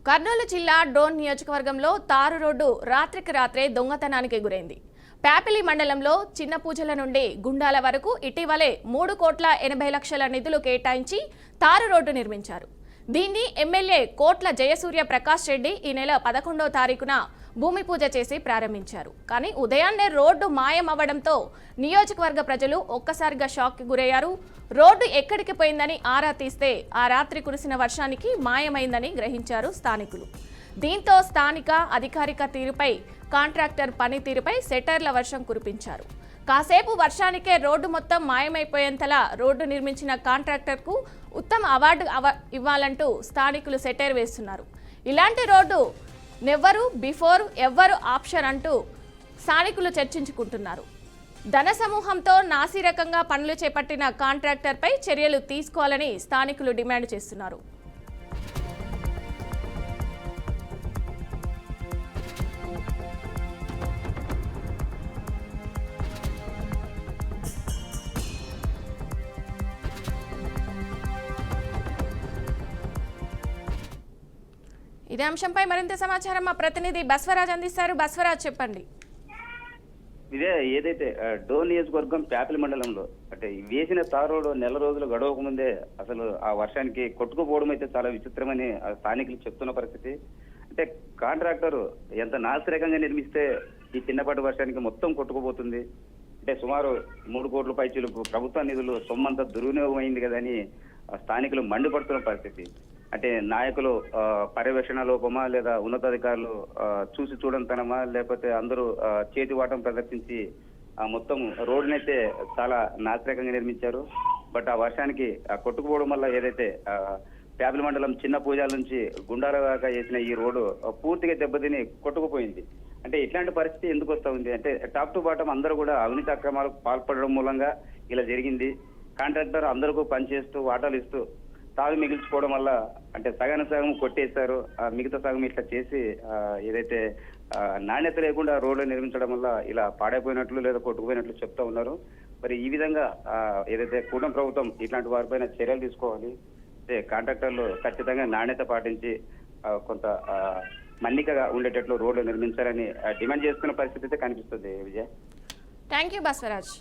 కర్నూలు జిల్లా డోన్ నియోజకవర్గంలో తారు రోడ్డు రాత్రికి రాత్రే దొంగతనానికి గురైంది. ప్యాపిలి మండలంలో చిన్న పూజల నుండి గుండాల వరకు ఇటీవలే 3,80,00,000 నిధులు కేటాయించి తారు రోడ్డు నిర్మించారు. దీన్ని ఎమ్మెల్యే కోట్ల జయసూర్య ప్రకాష్ రెడ్డి ఈ నెల 11వ తారీఖున భూమి పూజ చేసి ప్రారంభించారు. కానీ ఉదయాన్నే రోడ్డు మాయం అవ్వడంతో నియోజకవర్గ ప్రజలు ఒక్కసారిగా షాక్కి గురయ్యారు. రోడ్డు ఎక్కడికి పోయిందని ఆరా తీస్తే ఆ రాత్రి కురిసిన వర్షానికి మాయమైందని గ్రహించారు స్థానికులు. దీంతో స్థానిక అధికారిక తీరుపై కాంట్రాక్టర్ పనితీరుపై సెటర్ల వర్షం కురిపించారు. కాసేపు వర్షానికే రోడ్డు మొత్తం మాయమైపోయేంతలా రోడ్డు నిర్మించిన కాంట్రాక్టర్కు ఉత్తమ అవార్డు ఇవ్వాలంటూ స్థానికులు సెటైర్ వేస్తున్నారు. ఇలాంటి రోడ్డు నెవ్వరు బిఫోర్ ఎవ్వరు ఆప్షన్ అంటూ స్థానికులు చర్చించుకుంటున్నారు. ధన సమూహంతో నాసిరకంగా పనులు చేపట్టిన కాంట్రాక్టర్పై చర్యలు తీసుకోవాలని స్థానికులు డిమాండ్ చేస్తున్నారు. ఇదే అంశంపై మరింత సమాచారం మా ప్రతినిధి బస్వరాజ్ అందిస్తారు. బస్వరాజ్, చెప్పండి. ఇదే ఏదైతే డోన్ నియోజకవర్గం ప్యాపిలి మండలంలో అంటే వేసిన తార్ రోడ్డు నెల రోజులు గడవక ముందే అసలు ఆ వర్షానికి కొట్టుకుపోవడం అయితే చాలా విచిత్రమని స్థానికులు చెప్తున్న పరిస్థితి. అంటే కాంట్రాక్టర్ ఎంత నాసిరకంగా నిర్మిస్తే ఈ చిన్నపాటి వర్షానికి మొత్తం కొట్టుకుపోతుంది. అంటే సుమారు 3 కోట్ల పైచీలకు ప్రభుత్వ నిధులు సొమ్మంతా దుర్వినియోగం అయింది కదా అని స్థానికులు మండిపడుతున్న పరిస్థితి. అంటే నాయకులు పర్యవేక్షణ లోపమా లేదా ఉన్నతాధికారులు చూసి చూడంతనమా లేకపోతే అందరూ చేతివాటం ప్రదర్శించి మొత్తం రోడ్డునైతే చాలా నాసిరకంగా నిర్మించారు. బట్ ఆ వర్షానికి కొట్టుకుపోవడం వల్ల ఏదైతే ప్యాపిలి మండలం చిన్న పూజల నుంచి గుండాల దాకా వేసిన ఈ రోడ్డు పూర్తిగా దెబ్బతిని కొట్టుకుపోయింది. అంటే ఇట్లాంటి పరిస్థితి ఎందుకు వస్తూ ఉంది అంటే టాప్ టు బాటం అందరూ కూడా అవినీతి అక్రమాలకు పాల్పడడం మూలంగా ఇలా జరిగింది. కాంట్రాక్టర్ అందరికీ పనిచేస్తూ వాటాలు ఇస్తూ తాగు మిగిల్చుకోవడం వల్ల అంటే సగం కొట్టేశారు. మిగతా సగం ఇట్లా చేసి ఏదైతే నాణ్యత లేకుండా రోడ్లు నిర్మించడం వల్ల ఇలా పాడైపోయినట్లు లేదా కొట్టుకుపోయినట్లు చెప్తా ఉన్నారు. మరి ఈ విధంగా ఏదైతే కూటమి ప్రభుత్వం ఇట్లాంటి వారిపైన చర్యలు తీసుకోవాలి. అంటే కాంట్రాక్టర్లు ఖచ్చితంగా నాణ్యత పాటించి కొంత మన్నికగా ఉండేటట్లు రోడ్లు నిర్మించాలని డిమాండ్ చేస్తున్న పరిస్థితి అయితే కనిపిస్తుంది. Vijaya, thank you Basavaraj.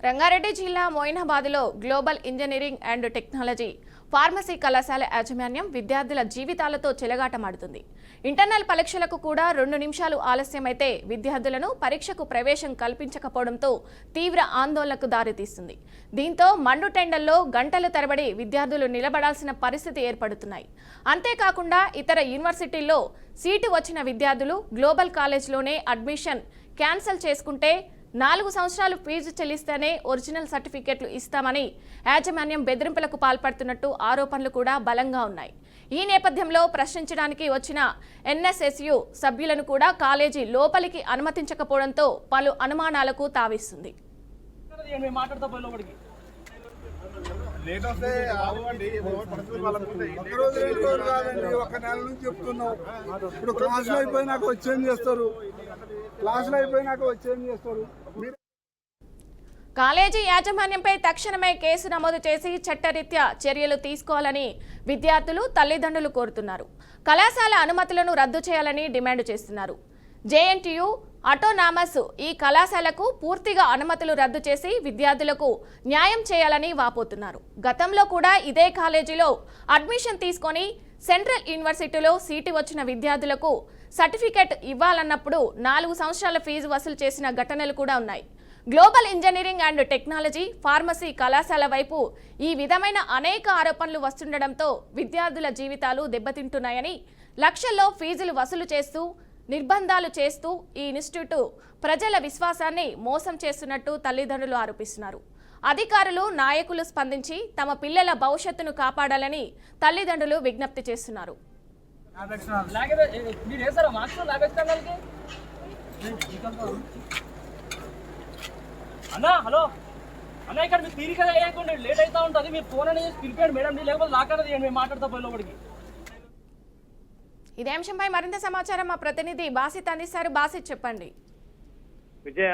రంగారెడ్డి జిల్లా మోయినాబాద్లో global engineering and technology pharmacy కళాశాల యాజమాన్యం విద్యార్థుల జీవితాలతో చెలగాటమాడుతుంది. ఇంటర్నల్ పరీక్షలకు కూడా 2 నిమిషాలు ఆలస్యమైతే విద్యార్థులను పరీక్షకు ప్రవేశం కల్పించకపోవడంతో తీవ్ర ఆందోళనకు దారితీస్తుంది. దీంతో మండుటెండల్లో గంటల తరబడి విద్యార్థులు నిలబడాల్సిన పరిస్థితి ఏర్పడుతున్నాయి. అంతేకాకుండా ఇతర యూనివర్సిటీల్లో సీటు వచ్చిన విద్యార్థులు గ్లోబల్ కాలేజ్లోనే అడ్మిషన్ క్యాన్సిల్ చేసుకుంటే 4 సంవత్సరాలు ఫీజు చెల్లిస్తేనే ఒరిజినల్ సర్టిఫికెట్లు ఇస్తామని యాజమాన్యం బెదిరింపులకు పాల్పడుతున్నట్టు ఆరోపణలు కూడా బలంగా ఉన్నాయి. ఈ నేపథ్యంలో ప్రశ్నించడానికి వచ్చిన ఎన్ఎస్ఎస్యు సభ్యులను కూడా కాలేజీ లోపలికి అనుమతించకపోవడంతో పలు అనుమానాలకు తావిస్తుంది. కాలేజీ యాజమాన్యంపై తక్షణమే కేసు నమోదు చేసి చట్టరీత్యా చర్యలు తీసుకోవాలని విద్యార్థులు తల్లిదండ్రులు కోరుతున్నారు. కళాశాల అనుమతులను రద్దు చేయాలని డిమాండ్ చేస్తున్నారు. జేఎన్టీయూ ఆటోనామస్ ఈ కళాశాలకు పూర్తిగా అనుమతులు రద్దు చేసి విద్యార్థులకు న్యాయం చేయాలని వాపోతున్నారు. గతంలో కూడా ఇదే కాలేజీలో అడ్మిషన్ తీసుకొని సెంట్రల్ యూనివర్సిటీలో సీటు వచ్చిన విద్యార్థులకు సర్టిఫికెట్ ఇవ్వాలన్నప్పుడు 4 సంవత్సరాల ఫీజు వసూలు చేసిన ఘటనలు కూడా ఉన్నాయి. Global engineering and technology pharmacy కళాశాల వైపు ఈ విధమైన అనేక ఆరోపణలు వస్తుండడంతో విద్యార్థుల జీవితాలు దెబ్బతింటున్నాయని, లక్షల్లో ఫీజులు వసూలు చేస్తూ నిర్బంధాలు చేస్తూ ఈ ఇన్స్టిట్యూట్ ప్రజల విశ్వాసాన్ని మోసం చేస్తున్నట్టు తల్లిదండ్రులు ఆరోపిస్తున్నారు. అధికారులు నాయకులు స్పందించి తమ పిల్లల భవిష్యత్తును కాపాడాలని తల్లిదండ్రులు విజ్ఞప్తి చేస్తున్నారు. మీరు వేస్తారా మార్క్స్ లాగేస్తానికి అన్నా హలో అన్న ఇక్కడ మీరు తీరికగా వేయకుండా లేట్ అవుతా ఉంటుంది మీరు ఫోన్ అనేది పిలిపాడు మేడం లేకపోతే లాక్కడది మేము మాట్లాడతా పోయి లోపలికి. ఇదే అంశంపై మరింత సమాచారం మా ప్రతినిధి బాసిత్ అందిస్తారు. బాసిత్ చెప్పండి. విజయ,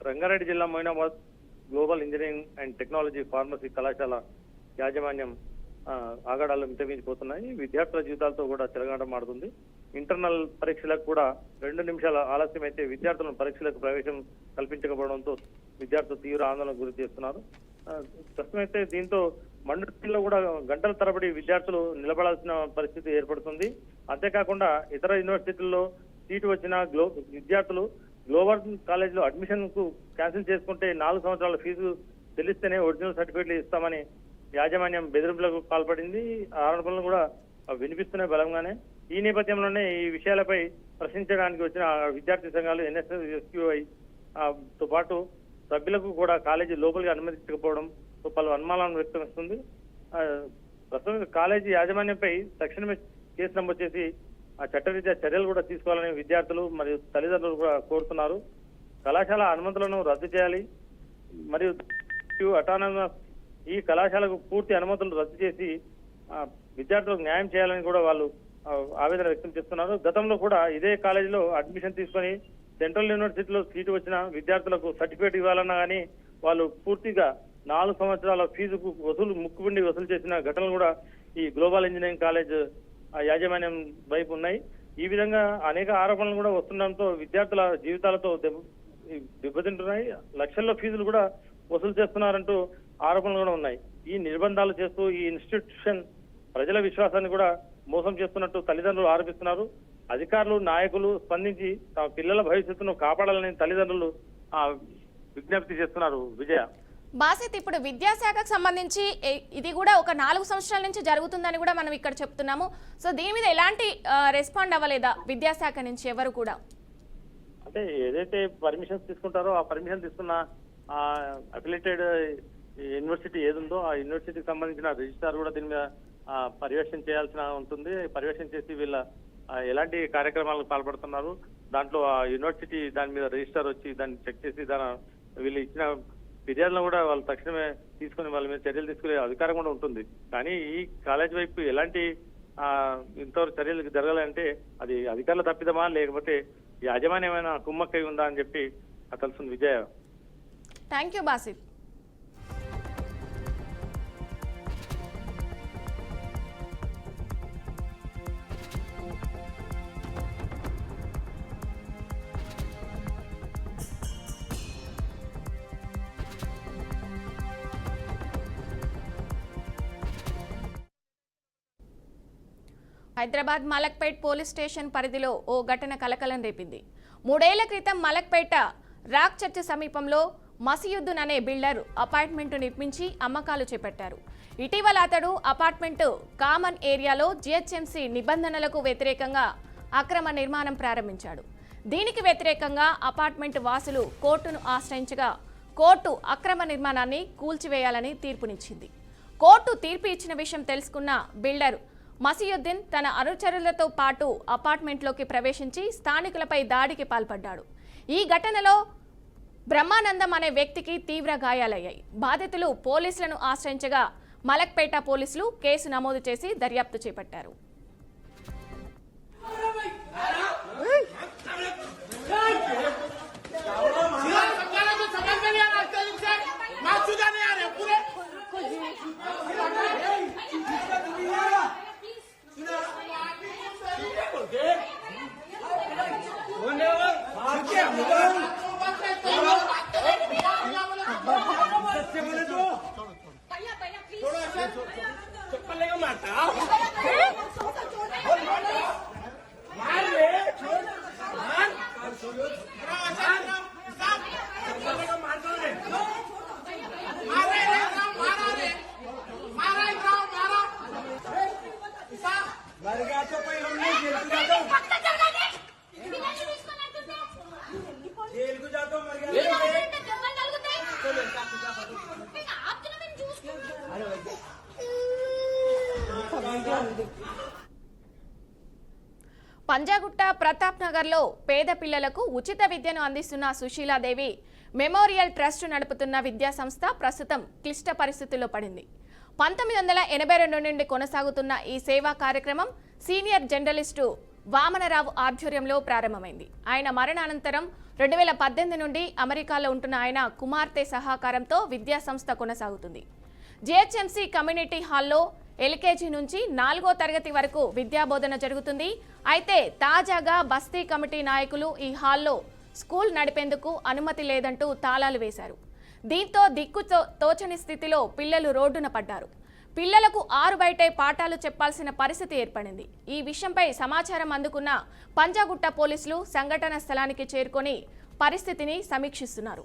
రంగారెడ్డి జిల్లా Moinabad global engineering and technology pharmacy కళాశాల యాజమాన్యం ఆగడాలు మితమించిపోతున్నాయి. విద్యార్థుల జీవితాలతో కూడా చెలగాటం ఆడుతుంది. ఇంటర్నల్ పరీక్షలకు కూడా 2 నిమిషాల ఆలస్యం అయితే విద్యార్థులను పరీక్షలకు ప్రవేశం కల్పించకపోవడంతో విద్యార్థులు తీవ్ర ఆందోళనకు గురి చేస్తున్నారు. ప్రస్తుతం అయితే దీంతో మండులో కూడా గంటల తరబడి విద్యార్థులు నిలబడాల్సిన పరిస్థితి ఏర్పడుతుంది. అంతేకాకుండా ఇతర యూనివర్సిటీల్లో సీటు వచ్చిన విద్యార్థులు గ్లోబల్ కాలేజ్ లో అడ్మిషన్ కు క్యాన్సిల్ చేసుకుంటే 4 సంవత్సరాల ఫీజు చెల్లిస్తేనే ఒరిజినల్ సర్టిఫికేట్లు ఇస్తామని యాజమాన్యం బెదిరింపులకు పాల్పడింది. ఆరోపణలు కూడా వినిపిస్తున్నాయి బలంగానే. ఈ నేపథ్యంలోనే ఈ విషయాలపై ప్రశ్నించడానికి వచ్చిన విద్యార్థి సంఘాలు NSSUI తో పాటు సభ్యులకు కూడా కాలేజీ లోపలికి అనుమతించకపోవడం పలు అనుమానాలను వ్యక్తమిస్తుంది. ప్రస్తుతం కాలేజీ యాజమాన్యంపై తక్షణమే కేసు నమోదు చేసి చట్టరీత్యా చర్యలు కూడా తీసుకోవాలని విద్యార్థులు మరియు తల్లిదండ్రులు కూడా కోరుతున్నారు. కళాశాల అనుమతులను రద్దు చేయాలి మరియు అటానమస్ ఈ కళాశాలకు పూర్తి అనుమతులు రద్దు చేసి విద్యార్థులకు న్యాయం చేయాలని కూడా వాళ్ళు ఆవేదన వ్యక్తం చేస్తున్నారు. గతంలో కూడా ఇదే కాలేజీలో అడ్మిషన్ తీసుకొని సెంట్రల్ యూనివర్సిటీలో సీటు వచ్చిన విద్యార్థులకు సర్టిఫికేట్ ఇవ్వాలన్నా కానీ వాళ్ళు పూర్తిగా 4 సంవత్సరాల ఫీజుకు ముక్కుపిండి వసూలు చేసిన ఘటనలు కూడా ఈ గ్లోబల్ ఇంజనీరింగ్ కాలేజ్ యాజమాన్యం వైపు ఉన్నాయి. ఈ విధంగా అనేక ఆరోపణలు కూడా వస్తుండడంతో విద్యార్థుల జీవితాలతో దెబ్బతింటున్నాయి. లక్షల్లో ఫీజులు కూడా వసూలు చేస్తున్నారంటూ ఆరోపణలు కూడా ఉన్నాయి. ఈ నిర్బంధాలు చేస్తూ ఈ ఇన్స్టిట్యూషన్ ప్రజల విశ్వాసాన్ని కూడా మోసం చేస్తున్నట్టు తల్లిదండ్రులు ఆరోపిస్తున్నారు. అధికారులు నాయకులు స్పందించి తమ పిల్లల భవిష్యత్తును కాపాడాలని తల్లిదండ్రులు విజ్ఞప్తి చేస్తున్నారు. విజయ, బాసిత్, ఇప్పుడు విద్యాశాఖకు సంబంధించి ఇది కూడా ఒక 4 సంవత్సరాల నుంచి జరుగుతుందని కూడా మనం ఇక్కడ చెప్తున్నాము. సో దీని మీద ఎలాంటి రెస్పాండ్ అవ్వలేదా విద్యాశాఖ నుంచి ఎవరు కూడా? అంటే ఏదైతే పర్మిషన్స్ తీసుకుంటారో ఆ పర్మిషన్ తీసుకున్న అఫిలియేటెడ్ యూనివర్సిటీ ఏదుందో ఆ యూనివర్సిటీకి సంబంధించిన రిజిస్ట్రార్ కూడా దీని మీద పర్యవేక్షణ చేయాల్సిన ఉంటుంది. పర్యవేక్షణ చేసి వీళ్ళ ఎలాంటి కార్యక్రమాలకు పాల్పడుతున్నారు దాంట్లో ఆ యూనివర్సిటీ దాని మీద రిజిస్టర్ వచ్చి దాన్ని చెక్ చేసి వీళ్ళు ఇచ్చిన ఫిర్యాదులను కూడా వాళ్ళు తక్షణమే తీసుకుని వాళ్ళ మీద చర్యలు తీసుకునే అధికారం కూడా ఉంటుంది. కానీ ఈ కాలేజ్ వైపు ఎలాంటి ఇంతవరకు చర్యలు జరగాలంటే అది అధికారుల తప్పిదమా లేకపోతే యాజమాన్యమైన కుమ్మక్కై ఉందా అని చెప్పి తెలుస్తుంది. Vijaya, thank you Basith. Hyderabad Malakpet police station పరిధిలో ఓ ఘటన కలకలం రేపింది. 3 ఏళ్ల క్రితం మలక్పేట రాక్ చర్చ్ సమీపంలో మసియుద్దీన్ అనే బిల్డర్ అపార్ట్మెంట్ నిర్మించి అమ్మకాలు చేపట్టారు. ఇటీవల అతడు అపార్ట్మెంట్ కామన్ ఏరియాలో GHMC నిబంధనలకు వ్యతిరేకంగా అక్రమ నిర్మాణం ప్రారంభించాడు. దీనికి వ్యతిరేకంగా అపార్ట్మెంట్ వాసులు కోర్టును ఆశ్రయించగా కోర్టు అక్రమ నిర్మాణాన్ని కూల్చివేయాలని తీర్పునిచ్చింది. కోర్టు తీర్పు ఇచ్చిన విషయం తెలుసుకున్న బిల్డర్ మసియుద్దీన్ తన అనుచరులతో పాటు అపార్ట్మెంట్లోకి ప్రవేశించి స్థానికులపై దాడికి పాల్పడ్డాడు. ఈ ఘటనలో బ్రహ్మానందం అనే వ్యక్తికి తీవ్ర గాయాలయ్యాయి. బాధితులు పోలీసులను ఆశ్రయించగా మలక్పేట పోలీసులు కేసు నమోదు చేసి దర్యాప్తు చేపట్టారు. ప్రతాప్ నగర్లో పేద పిల్లలకు ఉచిత విద్యను అందిస్తున్న సుశీలాదేవి మెమోరియల్ ట్రస్ట్ నడుపుతున్న విద్యా సంస్థ ప్రస్తుతం క్లిష్ట పరిస్థితుల్లో పడింది. 1982 నుండి కొనసాగుతున్న ఈ సేవా కార్యక్రమం సీనియర్ జర్నలిస్టు వామనరావు ఆధ్వర్యంలో ప్రారంభమైంది. ఆయన మరణానంతరం 2018 నుండి అమెరికాలో ఉంటున్న ఆయన కుమార్తె సహకారంతో విద్యా సంస్థ కొనసాగుతుంది. జిహెచ్ఎంసీ కమ్యూనిటీ హాల్లో ఎల్కేజీ నుంచి 4వ తరగతి వరకు విద్యాబోధన జరుగుతుంది. అయితే తాజాగా బస్తీ కమిటీ నాయకులు ఈ హాల్లో స్కూల్ నడిపేందుకు అనుమతి లేదంటూ తాళాలు వేశారు. దీంతో తోచని స్థితిలో పిల్లలు రోడ్డున పడ్డారు. పిల్లలకు ఆరు బయటే పాఠాలు చెప్పాల్సిన పరిస్థితి ఏర్పడింది. ఈ విషయంపై సమాచారం అందుకున్న పంజాగుట్ట పోలీసులు సంఘటన స్థలానికి చేరుకొని పరిస్థితిని సమీక్షిస్తున్నారు.